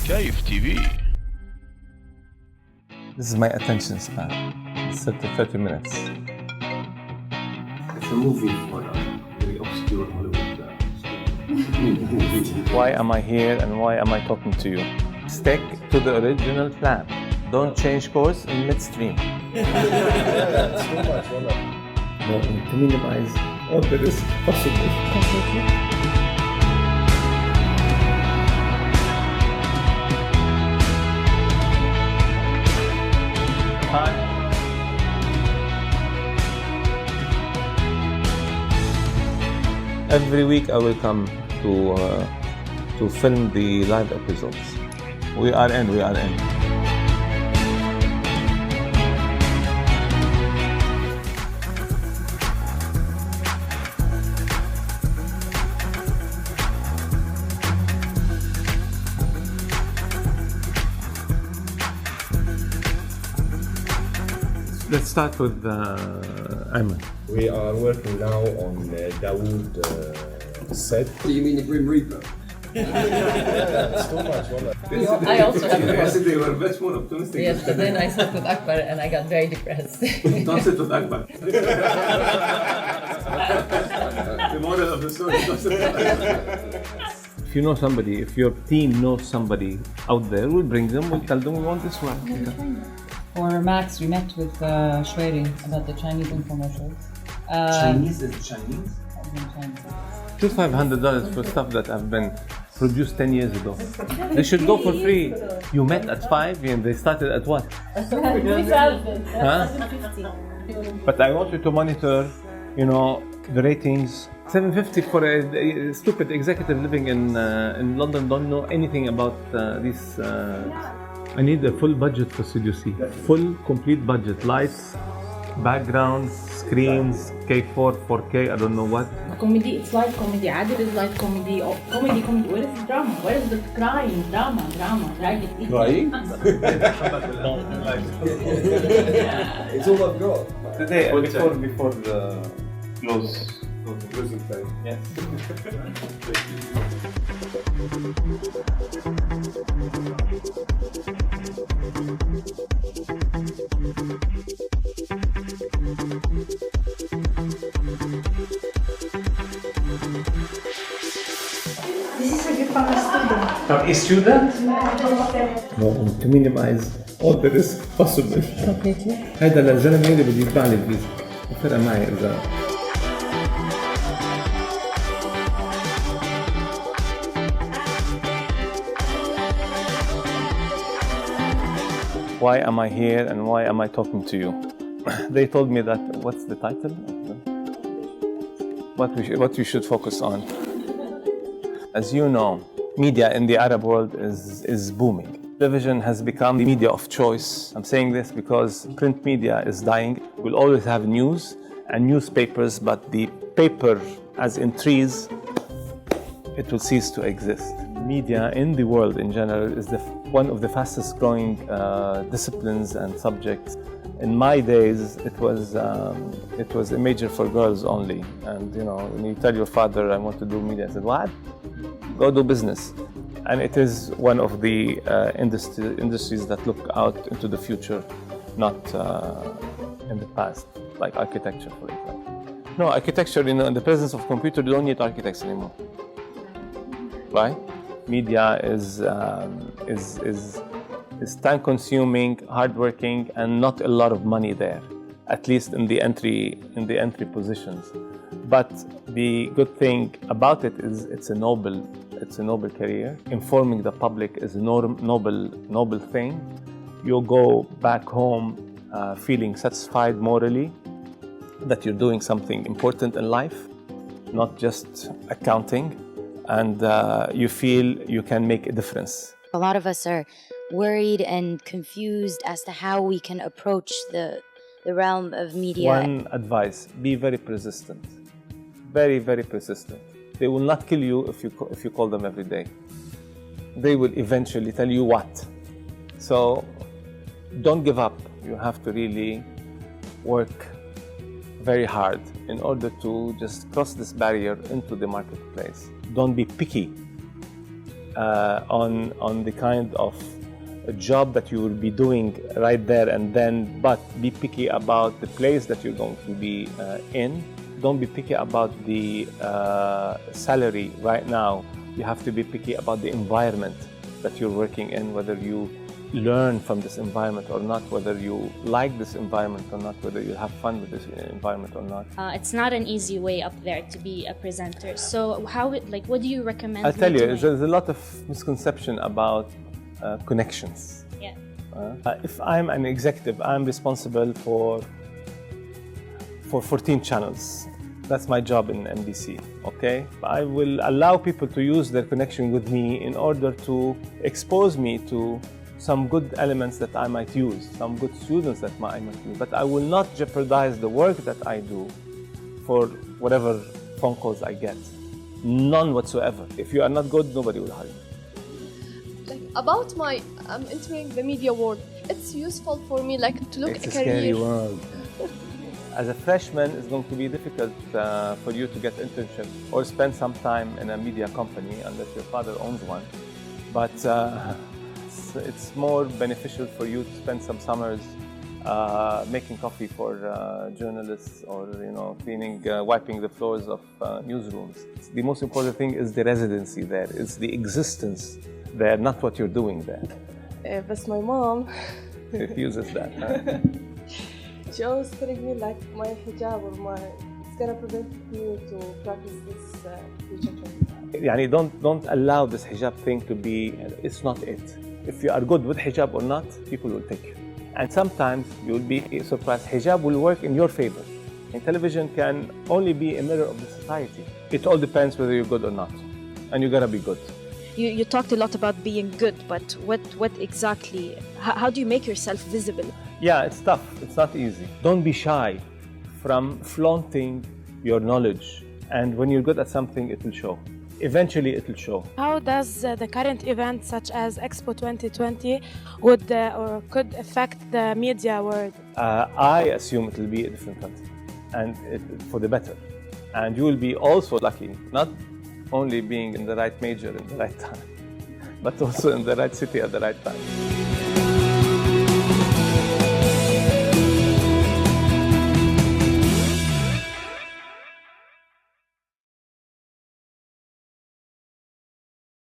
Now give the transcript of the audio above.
كيف تي في. This is my attention span. It's 30 minutes. It's a movie for a very obscure Hollywood. Why am I here and why am I talking to you? Stick to the original plan. Don't change course in midstream. It's too much, No, to minimize all the risk possible. Hi. Every week I will come to film the live episodes. We are in. Let's start with Ayman. We are working now on Dawood set. Do you mean the Grim Reaper? It's too much, I also have I said they were much more optimistic. Yes, but then I sat with Akbar and I got very depressed. Don't sit with Akbar. The moral of the story. Don't sit with Akbar. If you know somebody, if your team knows somebody out there, we'll bring them, we'll tell them we want this one. For Max, we met with Shwari about the Chinese infomercials. Chinese is Chinese? $500 for stuff that have been produced 10 years ago. They should go for free. You met at 5 and they started at what? Huh? But I want you to monitor, the ratings. $750 for a stupid executive living in London, don't know anything about these. I need a full budget for CDC. Full, complete budget. Lights, background, screens, K4, 4K, I don't know what. Comedy, it's light comedy. Adil is light comedy. Comedy. Where is the drama? Where is the crying? Drama. Crying? It's all I've got. Today, before the closing time. Yes. This is a from a student. From a student? No, to minimize all the risk possible. هذا الزلمه اللي بده يطبع لي الفيزا. فرق معي اذا Why am I here and why am I talking to you? They told me that, what's the title? What we should focus on. As you know, media in the Arab world is booming. Television has become the media of choice. I'm saying this because print media is dying. We'll always have news and newspapers, but the paper, as in trees, it will cease to exist. Media in the world in general is one of the fastest growing disciplines and subjects. In my days, it was a major for girls only. And when you tell your father, I want to do media, I said, what? Go do business. And it is one of the industries that look out into the future, not in the past, like architecture, for example. No, architecture, in the presence of computer, you don't need architects anymore, right? Media is time-consuming, hard-working, and not a lot of money there, at least in the entry positions. But the good thing about it is it's a noble career. Informing the public is a noble thing. You go back home feeling satisfied morally that you're doing something important in life, not just accounting, and you feel you can make a difference. A lot of us are worried and confused as to how we can approach the realm of media. One advice, be very persistent. Very, very persistent. They will not kill you if you call them every day. They will eventually tell you what. So don't give up. You have to really work very hard in order to just cross this barrier into the marketplace. Don't be picky. on the kind of a job that you will be doing right there and then, but be picky about the place that you're going to be in. Don't be picky about the salary right now. You have to be picky about the environment that you're working in, whether you learn from this environment or not, whether you like this environment or not, whether you have fun with this environment or not. It's not an easy way up there to be a presenter. So what do you recommend? I'll tell me you, doing? there's a lot of misconception about connections. Yeah. If I'm an executive, I'm responsible for 14 channels. That's my job in NBC, okay? I will allow people to use their connection with me in order to expose me to some good elements that I might use, some good students that I might use, but I will not jeopardize the work that I do for whatever phone calls I get. None whatsoever. If you are not good, nobody will hire you. About my entering the media world, it's useful for me to look It's a a scary career. world. As a freshman, it's going to be difficult for you to get internship or spend some time in a media company unless your father owns one. But it's more beneficial for you to spend some summers making coffee for journalists or cleaning, wiping the floors of newsrooms. The most important thing is the residency there. It's the existence there, not what you're doing there. But my mom, Refuses that. she always telling me my hijab or it's gonna prevent me to practice this future trend. يعني don't allow this hijab thing to be, it's not it. If you are good with hijab or not, people will take you. And sometimes you'll be surprised, hijab will work in your favor. And television can only be a mirror of the society. It all depends whether you're good or not. And you gotta be good. You talked a lot about being good, but what exactly, how do you make yourself visible? Yeah, it's tough. It's not easy. Don't be shy from flaunting your knowledge. And when you're good at something, it will show. Eventually, it will show. How does the current events such as Expo 2020 would or could affect the media world? I assume it will be a different country, and for the better. And you will be also lucky, not only being in the right major in the right time, but also in the right city at the right time.